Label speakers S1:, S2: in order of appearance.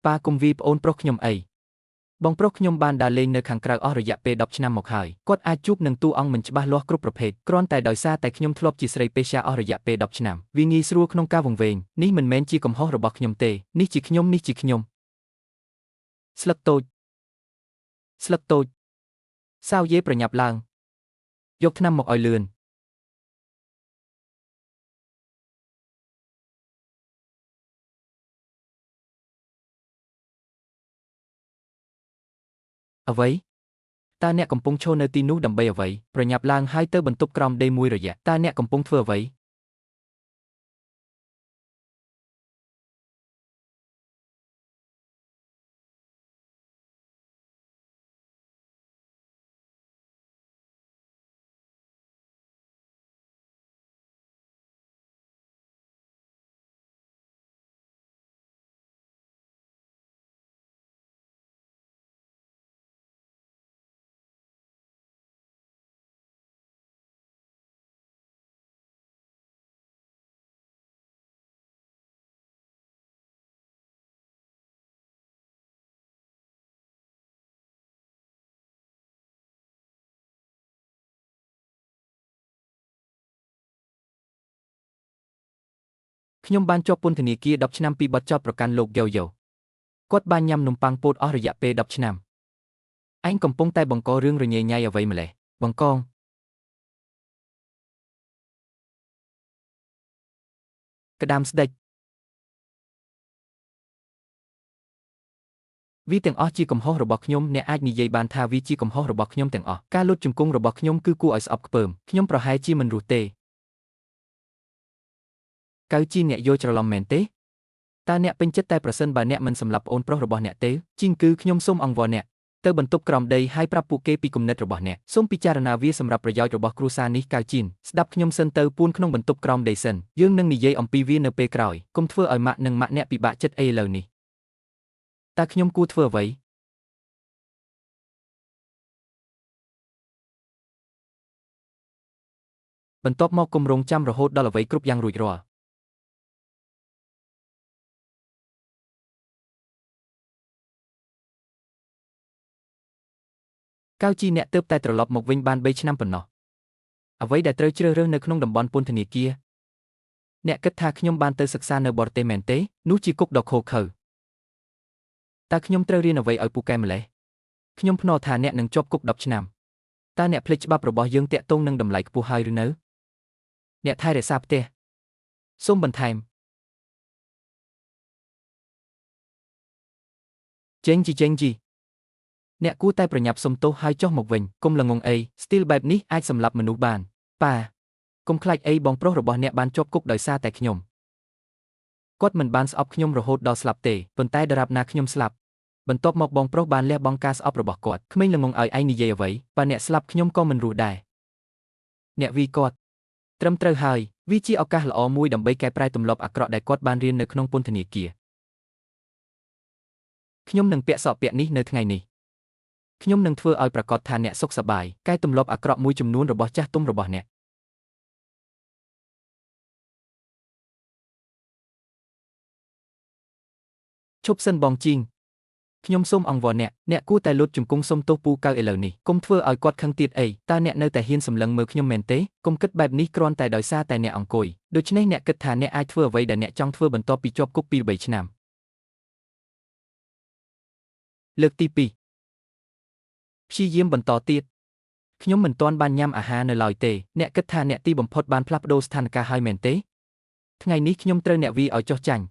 S1: ប៉ាគុំវីប្អូនប្រុសខ្ញុំអីបងប្រុសខ្ញុំបានដើរលេងនៅខាងក្រៅអស់រយៈពេល10ឆ្នាំមកហើយគាត់អាចជួបនឹងតួអង្គមិនច្បាស់លាស់គ្រប់ប្រភេទគ្រាន់តែដោយសារតែខ្ញុំធ្លាប់ជាស្រីពេទ្យអស់រយៈពេល10ឆ្នាំវាងាយស្រួលក្នុងការវង្វេងនេះមិនមែនជាកំហុសរបស់ខ្ញុំទេនេះជាខ្ញុំស្លឹកតូចសាវយេប្រញាប់ឡើងយកថ្នាំមកឲ្យលឿនអ្វីតើអ្នកកំពុងឈរនៅទីនោះដើម្បីអ្វីប្រញាប់ឡើងហើយទៅបន្ទប់ក្រោមដេកមួយរយៈតើអ្នកកំពុងធ្វើអ្វីខ្ញុំបានជាប់ពន្ធនាគារ10ឆ្នាំពីបទចោទប្រកាន់លោកយ៉ូគាត់បានញ៉ាំនំប៉័ងពោតអស់រយៈពេល10ឆ្នាំឯងកំពុងតែបង្ករឿងរញ៉េញ៉ៃអ្វីម្ល៉េះបង្កងក្តាមស្ដេចវាទាំងអស់ជាកំហុសរបស់ខ្ញុំអ្នកអាចនិយាយបានថាវាជាកំហុសរបស់ខ្ញុំទាំងអស់ការលុតជង្គង់របស់ខ្ញុំគឺគួរឲ្យស្អប់ខ្ពើមខ្ញុំប្រហែលជាមិនរស់ទេកៅជីអ្នកយល់ច្រឡំមែនទេតើអ្នកពេញចិត្តតែប្រសិនបើអ្នកមិនសម្លាប់ប្អូនប្រុសរបស់អ្នកទេជីងគឺខ្ញុំសូមអង្វរអ្នកទៅបន្ទប់ក្រោមដីហើយប្រាប់ពួកគេពីគំនិតរបស់អ្នកសូមពិចារណាវាសម្រាប់ប្រយោជន៍របស់គ្រួសារនេះកៅជីនស្ដាប់ខ្ញុំសិនទៅពួនក្នុងបន្ទប់ក្រោមដីសិនយើងនឹងនិយាយអំពីវានៅពេលក្រោយកុំធ្វើឲ្យម៉ាក់និងម៉ាក់អ្នកពិបាកចិត្តអីឥឡូវនេះតើខ្ញុំគួរធ្វើអ្វីបន្ទាប់មកគម្រោងចាំរហូតដល់អ្វីគ្រប់យ៉ាងរួចរាល់កៅជីអ្នកទើបតែត្រឡប់មកវិញបាន3ឆ្នាំប៉ុណ្ណោះអ្វីដែលត្រូវជ្រើសរើសនៅក្នុងតំបន់ពន្ធនាគារអ្នកគិតថាខ្ញុំបានទៅសិក្សានៅបរទេសមែនទេនោះជាគុកដ៏ឃោរឃៅតើខ្ញុំត្រូវរៀនអ្វីឲ្យពូកែម្ល៉េះខ្ញុំភ្នាល់ថាអ្នកនឹងជាប់គុក10ឆ្នាំតើអ្នកភ្លេចច្បាប់របស់យើងតាក់ទងនឹងតម្លៃខ្ពស់ហើយឬនៅអ្នកថែរក្សាផ្ទះសូមបន្ថែមចេញជីអ្នកគួរតែប្រញាប់សុំទោសហើយចុះមកវិញកុំល្ងងអីស្ទីលបែបនេះអាចសម្លាប់មនុស្សបានប៉ាកុំខ្លាចអីបងប្រុសរបស់អ្នកបានជាប់គុកដោយសារតែខ្ញុំគាត់មិនបានស្អប់ខ្ញុំរហូតដល់ស្លាប់ទេប៉ុន្តែដរាបណាខ្ញុំស្លាប់បន្ទាប់មកបងប្រុសបានលះបង់ការស្អប់របស់គាត់ក្មេងល្ងងឲ្យឯងនិយាយអ្វីប៉ាអ្នកស្លាប់ខ្ញុំក៏មិនរស់ដែរអ្នកវីគាត់ត្រឹមត្រូវហើយវាជាឱកាសល្អមួយដើម្បីកែប្រែទម្លាប់អាក្រក់ដែលគាត់បានរៀននៅក្នុងពន្ធនាគារខ្ញុំនឹងពាក់សក់ពាក់នេះនៅថ្ងៃនេះខ្ញុំនឹងធ្វើឲ្យប្រាកដថាអ្នកសុខសប្បាយកែទម្លាប់អាក្រក់មួយចំនួនរបស់ចាស់ទុំរបស់អ្នកឈប់សិនបងជីងខ្ញុំសូមអង្វរអ្នកគួរតែលុតជង្គង់សុំទោសពូកៅឥឡូវនេះកុំធ្វើឲ្យគាត់ខឹងទៀតអីតើអ្នកនៅតែហ៊ានសម្លឹងមើលខ្ញុំមែនទេកុំគិតបែបនេះគ្រាន់តែដោយសារតែអ្នកអង្គុយដូច្នេះអ្នកគិតថាអ្នកអាចធ្វើអ្វីដែលអ្នកចង់ធ្វើបន្ទាប់ពីជាប់គុក2-3ឆ្នាំលើកទី2ព្យាយាមបន្តទៀតខ្ញុំមិនទាន់បានញ៉ាំអាហារនៅឡើយទេអ្នកគិតថាអ្នកទីបំផុតបានផ្លាស់ប្ដូរស្ថានភាពហើយមែនទេថ្ងៃនេះខ្ញុំត្រូវអ្នកវាឲ្យចុះចាញ់